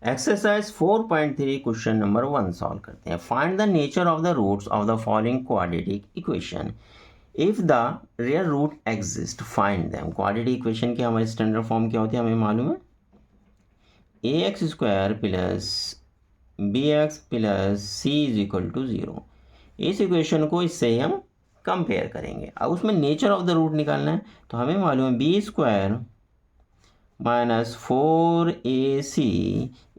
Exercise 4.3 question number 1 solve करते हैं। Find the nature of the roots of the following quadratic equation if the real root exist find them. Quadratic equation की हमारी standard form क्या होती है हमें मालूम है, a x square plus b x plus c is equal to 0। इस equation को इससे ही हम कंपेयर करेंगे। अब उसमें नेचर ऑफ द रूट निकालना है तो हमें मालूम है B square minus 4ac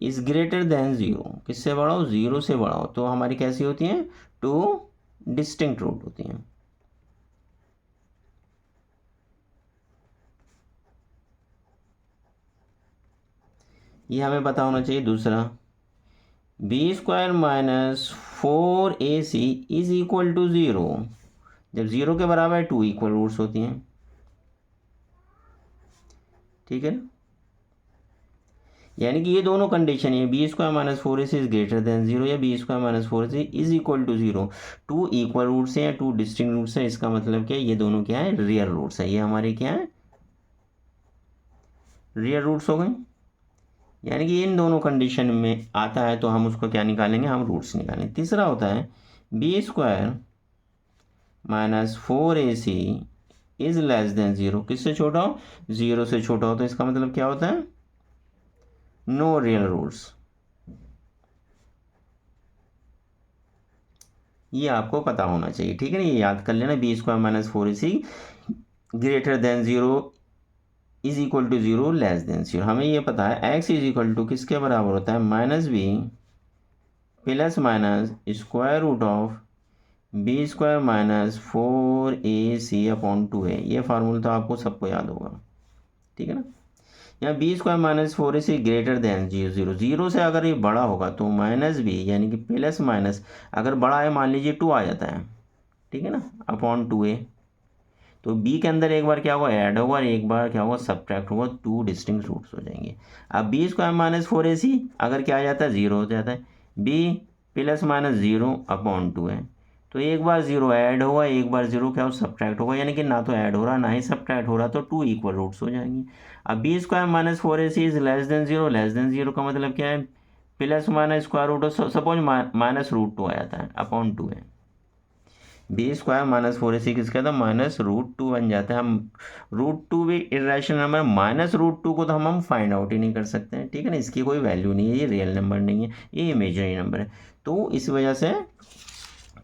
is greater than 0। किससे बड़ा हो? 0 से बड़ा हो। तो हमारी कैसी होती हैं? टू डिस्टिंक्ट रूट होती हैं। ये हमें पता होना चाहिए। दूसरा, B square minus 4ac is equal to 0। जब 0 के बराबर है 2 इक्वल रूट्स होती हैं। ठीक है ना? यानी कि ये दोनों कंडीशन है, B square minus 4ac is greater than 0 या B square minus 4ac is equal to 0। 2 equal roots हैं या 2 डिस्टिंक्ट रूट्स हैं। इसका मतलब क्या है? ये दोनों क्या है? रियल रूट्स है। ये हमारे क्या है? रियल रूट्स हो गए। यानी कि इन दोनों कंडीशन में आता है तो हम उसको क्या निकालेंगे? हम रूट्स निकालेंगे। तीसरा होता है B square minus 4ac is less than 0। किससे छोटा हो? 0 से छोटा हो। तो इसका मतलब क्या होता है? No real roots. ये आपको पता होना चाहिए। ठीक है ना? ये याद कर लेना, B square minus 4ac greater than 0 is equal to 0 less than 0। हमें ये पता है x इज इक्वल टू किसके बराबर होता है? Minus B plus minus square root of B square minus 4ac upon 2 है। ये फार्मूला तो आपको सबको याद होगा। ठीक है ना? यहाँ B square minus 4ac greater than 0। 0 से अगर ये बड़ा होगा तो माइनस बी यानी कि प्लस माइनस, अगर बड़ा है मान लीजिए 2 आ जाता है। ठीक है ना? Upon 2a। तो b के अंदर एक बार क्या होगा? ऐड होगा और एक बार क्या होगा? सब्ट्रैक्ट होगा। 2 डिस्टिंक्ट रूट्स हो जाएंगे। अब बी स्क्वायर माइनस 4ac अगर क्या आ जाता है? 0 हो जाता है। b प्लस माइनस 0 अपॉन 2 है। तो एक बार 0 ऐड होगा, एक बार 0 क्या हो? सब्ट्रैक्ट होगा। यानी कि ना तो ऐड हो रहा ना ही सब्ट्रैक्ट हो रहा, तो 2 इक्वल रूट्स हो जाएंगे। अब B square minus 4ac is less than 0। Less than 0 का मतलब क्या है? Plus minus square root, suppose minus root 2 आ जाता है अपॉन 2 है। बी स्क्वायर माइनस 4ac किसका था? माइनस रूट 2 बन जाता है। हम रूट 2 भी इरेशनल नंबर, माइनस रूट 2 को तो हम फाइंड आउट ही नहीं कर सकते हैं। ठीक है ना? इसकी कोई वैल्यू नहीं है, ये रियल नंबर नहीं है, ये इमेजिनरी नंबर है। तो इस वजह से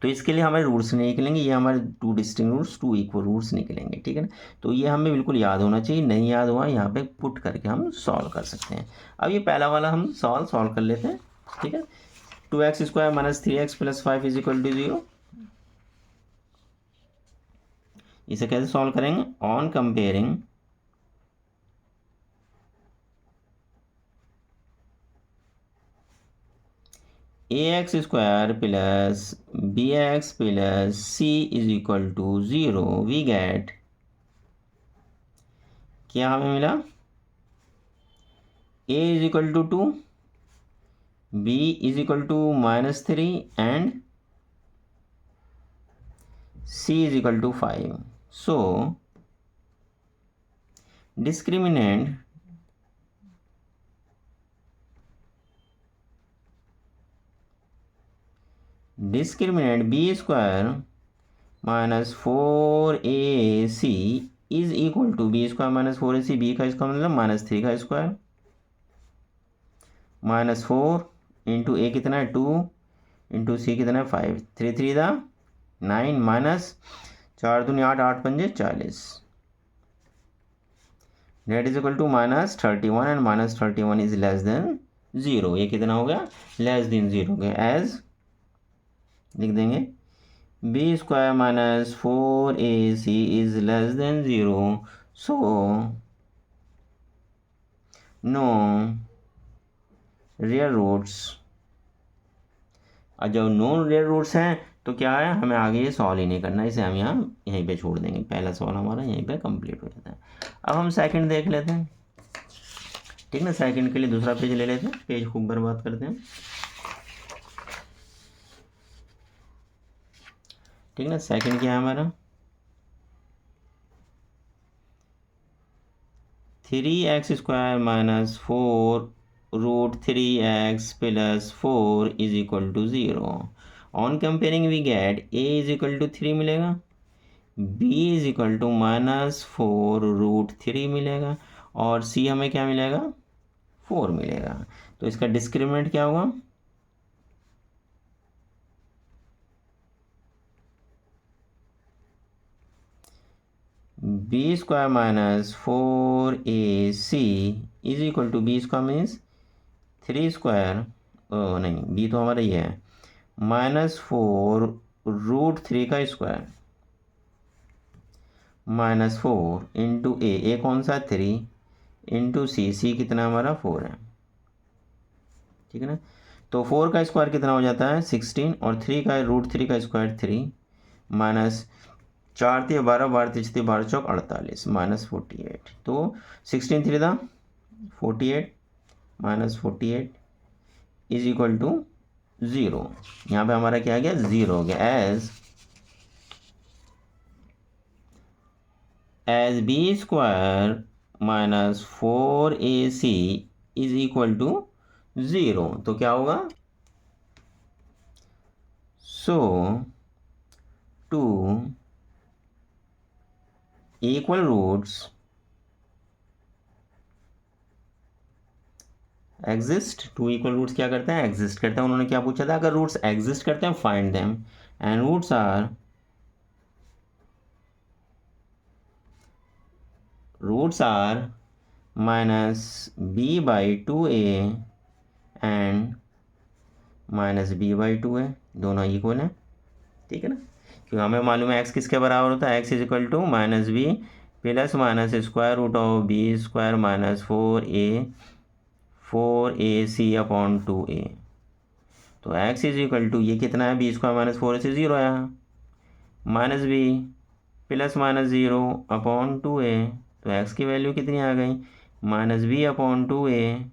तो इसके लिए हमारे रूट्स नहीं निकलेंगे, ये हमारे 2 डिस्टिंक्ट रूट्स, 2 इक्वल रूट्स निकलेंगे। ठीक है ना? तो ये हमें बिल्कुल याद होना चाहिए। नहीं याद हुआ यहाँ पे पुट करके हम सॉल्व कर सकते हैं। अब ये पहला वाला हम सॉल्व कर लेते हैं। ठीक है? 2x square minus 3x plus 5 is equal to 0। इसे कैसे सॉल्व करेंगे? On comparing a x square plus b x plus c is equal to 0 we get, क्या हमें मिला? A is equal to 2, b is equal to minus 3 and c is equal to 5। So discriminant b square minus 4ac is equal to b square minus 4ac, b का इसका मतलब minus 3 का square minus 4 into ए कितना है? 2 into सी कितना है? 5। 3 3 दा 9 minus 4 दूनी 8 8 पंजे 40। That is equal to minus 31 and minus 31 is less than 0। ये कितना हो गया? लेस देन 0 हो गया। एज लिख देंगे B square minus 4ac is less than 0, so no real roots. और जब नो रियल रूट्स हैं तो क्या है? हमें आगे ये सॉल्व ही नहीं करना, इसे हम यहाँ यहीं पे छोड़ देंगे। पहला सवाल हमारा यहीं पे कंप्लीट हो जाता है। अब हम सेकंड देख लेते हैं। ठीक ना? सेकंड के लिए दूसरा पेज ले लेते हैं, पेज खूब बर्बाद करते हैं। ठीक ना? सेकंड क्या है हमारा? 3x स्क्वायर माइनस 4 √3x प्लस 4 is equal to 0। On comparing we get a is equal to 3 मिलेगा, b इज इक्वल टू -4 √3 मिलेगा, और c हमें क्या मिलेगा, 4 मिलेगा। तो इसका डिस्क्रिमिनेंट क्या होगा, b² - 4ac is equal to b² means 3², नहीं b तो हमारा ये है, -4 √3 का स्क्वायर -4 इंटू ए कौन सा 3 इंटू सी कितना हमारा 4 है, ठीक है ना। तो 4 का स्क्वायर कितना हो जाता है 16, और 3 का √3 का स्क्वायर 3, माइनस 4 × 12 12 × 3 12 चौक 48 -48। तो 16 3 था 48 -48 इज इक्वल टू 0। यहाँ पे हमारा क्या आ गया, 0 हो गया। As b² - 4ac is equal to 0। तो क्या होगा, so two equal roots exist. Two equal roots क्या करते हैं, एग्जिस्ट करते हैं। उन्होंने क्या पूछा था, अगर रूट्स एग्जिस्ट करते हैं find them, and roots are -b/2a and -b/2a, दोनों इक्वल है, ठीक है ना। क्योंकि हमें मालूम है x किसके बराबर होता है, x is equal to -b plus minus square root of b² - 4ac upon 2a। तो x इज इक्वल टू ये कितना है, b² - 4ac 0 आया, -b प्लस -0 अपॉन 2a। तो x की वैल्यू कितनी आ गई, -b upon 2a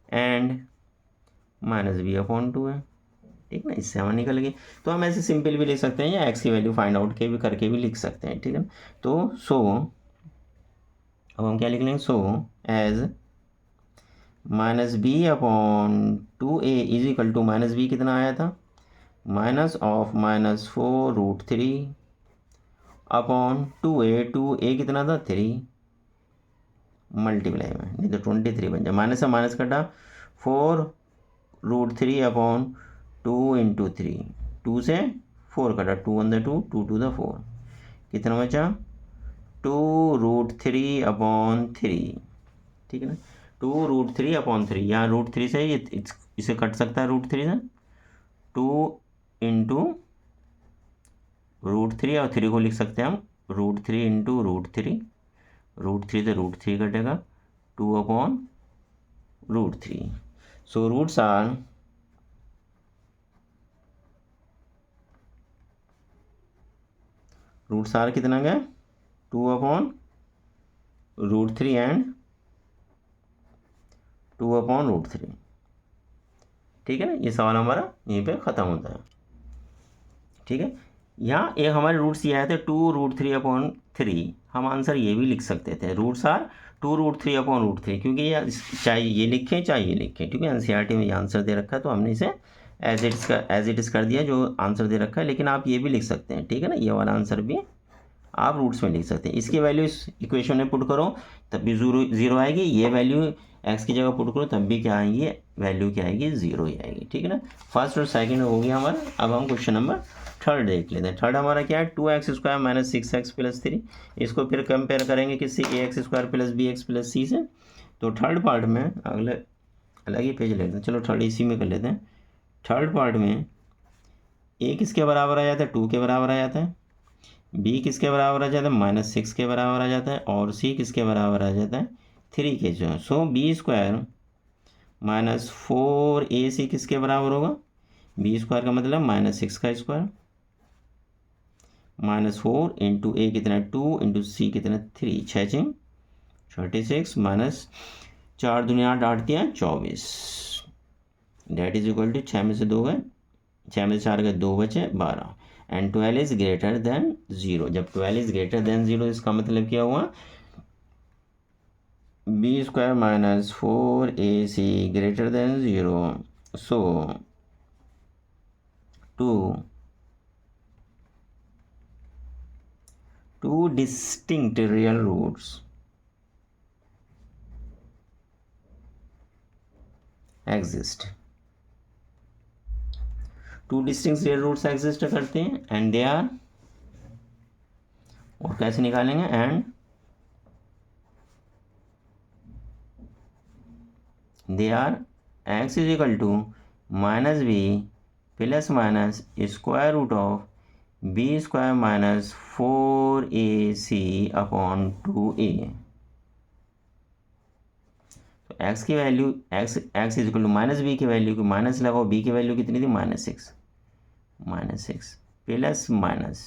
and -b upon 2a, ठीक ना। इससे हमें निकल गई। तो हम ऐसे सिंपल भी लिख सकते हैं, या x की वैल्यू फाइंड आउट के भी करके भी लिख सकते हैं, ठीक है ना। तो अब हम क्या लिख लेंगे, as -b upon 2a is equal to -b कितना आया था, -4 √3 अपॉन 2a कितना था 3 मल्टीप्लाई में, नहीं तो 23 बन जाए, माइनस से माइनस कटा 4 √3 अपॉन 2 इंटू 3, 2 से 4 कटा, 2 1 2 2 2 4, कितना बचा 2 √3 अपॉन 3, ठीक है ना। 2 √3 अपॉन 3, यहाँ √3 से इसे कट सकता है, √3 से 2 इंटू √3 और 3 को लिख सकते हैं हम √3 इंटू √3, √3 से √3 कटेगा, 2 अपॉन √3। सो रूट्स आर कितना गया 2 अपॉन √3 एंड 2 अपॉन √3, ठीक है ना। ये सवाल हमारा यहीं पे ख़त्म होता है, ठीक है। यहाँ एक हमारे रूट्स ये आए थे 2 √3 अपॉन 3, हम आंसर ये भी लिख सकते थे, रूट्स आर 2 √3 अपॉन √3, क्योंकि ये चाहे ये लिखें चाहे ये लिखें, क्योंकि एनसीईआरटी में ये आंसर दे रखा है, तो हमने इसे एज इट इज़ कर दिया जो आंसर दे रखा है। लेकिन आप ये भी लिख सकते हैं, ठीक है ना, ये वाला आंसर भी आप रूट्स में लिख सकते हैं। इसकी वैल्यू इस इक्वेशन में पुट करो तब भी 0 आएगी, ये वैल्यू x की जगह पुट करो तब भी क्या आएगी, वैल्यू क्या आएगी, 0 ही आएगी, ठीक है ना। फर्स्ट और सेकंड हो गया हमारा। अब हम क्वेश्चन नंबर थर्ड देख लेते हैं। थर्ड हमारा क्या है, 2x² - 6x + 3। इसको फिर कंपेयर करेंगे किससे, ax² + bx + c से। तो थर्ड पार्ट में अगले अलग ही पेज लेते हैं, चलो थर्ड इसी में कर लेते हैं। थर्ड पार्ट में a किसके बराबर आ जाता है, 2 के बराबर आ जाता है, b किसके बराबर आ जाता है, -6 के बराबर आ जाता है, और c किसके बराबर आ जाता है, 3 के जो। सो b² - 4ac किसके बराबर होगा, b² का मतलब -6 का स्क्वायर, -4 इंटू a कितना 2 इंटू c कितना 3, 6 36 माइनस 4 दूनी 8 8 दिया 24, डेट इज इक्वल टू 6 में से 2 गए, 6 में से 4 गए 2 बचे 12, एंड 12 इज ग्रेटर देन 0। जब 12 इज ग्रेटर देन 0 इसका मतलब क्या हुआ, B square minus 4ac greater than 0, so two distinct real roots exist. Two distinct real roots exist करते हैं एंड दे आर, और कैसे निकालेंगे, and they are X is equal to minus B plus minus square root of B square minus 4ac upon 2a। तो X की value X is equal to minus B की value की minus लगाओ, B की value कितनी थी, -6 plus minus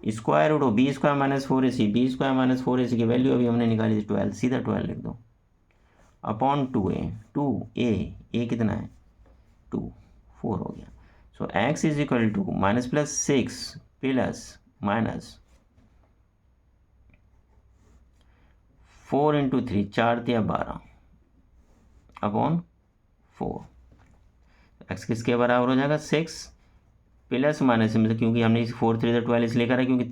square root of B square minus 4ac, B square minus 4ac की value अभी हमने निकाली थी 12, सीधा 12 लिख दो, अपॉन 2a कितना है 2, 4 हो गया। So x is equal to minus plus 6 plus minus 4 into 3, 4 या 12 अपॉन 4। एक्स किसके बराबर हो जाएगा 6 प्लस माइनस में, क्योंकि हमने इस 4 3 12 इसलिए करा क्योंकि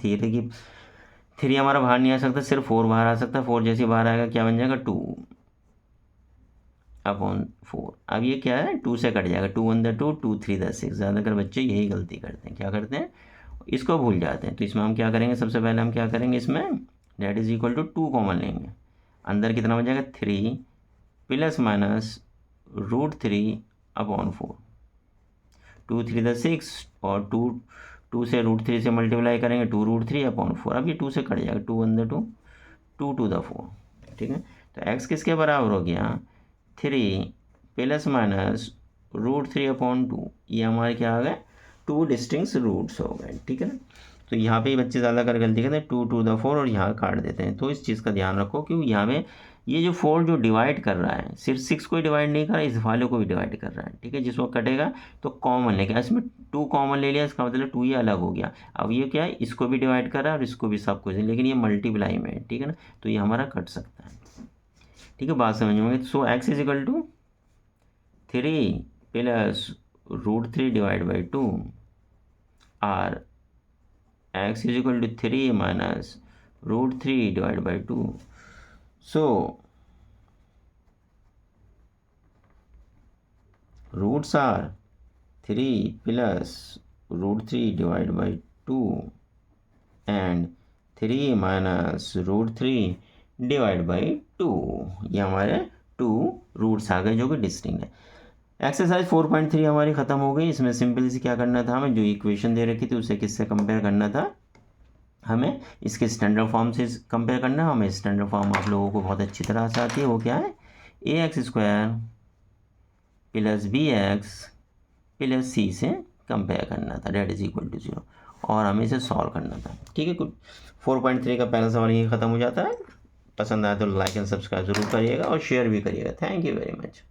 3 हमारा बाहर नहीं आ सकता, सिर्फ 4 बाहर आ सकता है। 4 जैसे बाहर आएगा क्या बन जाएगा 2 अपॉन 4। अब ये क्या है 2 से कट जाएगा, 2 1 2, 2 3 6। ज़्यादातर बच्चे यही गलती करते हैं, क्या करते हैं इसको भूल जाते हैं। तो इसमें हम क्या करेंगे, सबसे पहले हम क्या करेंगे, इसमें that is equal to 2 common लेंगे, अंदर कितना बन जाएगा 3 प्लस माइनस √3 अपॉन 4। 2 3 6 और 2 से √3 से मल्टीप्लाई करेंगे 2 √3 अपॉन 4। अब ये 2 से कट जाएगा, 2 1 2, 2 2 4, ठीक है। तो एक्स किसके बराबर हो गया 3 प्लस माइनस √3 अपॉन 2। ये हमारे क्या आ गए 2 डिस्टिंक्ट रूट्स हो गए, ठीक है ना। तो यहाँ पे बच्चे ज़्यादा कर गलती करते हैं 2 2 4 और यहाँ काट देते हैं। तो इस चीज़ का ध्यान रखो, क्योंकि यहाँ पे ये जो 4 जो डिवाइड कर रहा है सिर्फ 6 को ही डिवाइड नहीं कर रहा है, इस वाले को भी डिवाइड कर रहा है, ठीक है। जिस वक्त कटेगा तो कॉमन लेके, इसमें 2 कॉमन ले लिया, इसका मतलब 2 ये अलग हो गया। अब ये क्या है इसको भी डिवाइड कर रहा है और इसको भी, सब कुछ, लेकिन ये मल्टीप्लाई में है, ठीक है ना। तो ये हमारा कट सकता है, ठीक है, बात समझ में। So x is equal to 3 plus √3 divide by 2 और x is equal to 3 minus √3 divided by 2. So roots are 3 plus √3 divided by 2 and 3 minus √3 divide by 2। ये हमारे 2 रूट्स आ गए जो कि डिस्टिंक्ट है। एक्सरसाइज 4.3 हमारी ख़त्म हो गई। इसमें सिंपल से क्या करना था, हमें जो इक्वेशन दे रखी थी उसे किससे कंपेयर करना था, हमें इसके स्टैंडर्ड फॉर्म से कंपेयर करना है। हमें स्टैंडर्ड फॉर्म आप लोगों को बहुत अच्छी तरह से आती है, वो क्या है ax² plus bx plus c से कंपेयर करना था, डेट इज इक्वल टू 0, और हमें इसे सॉल्व करना था, ठीक है। कुछ 4.3 का पहला सवाल यही ख़त्म हो जाता है। पसंद आए तो लाइक एंड सब्सक्राइब ज़रूर करिएगा और शेयर भी करिएगा। Thank you very much.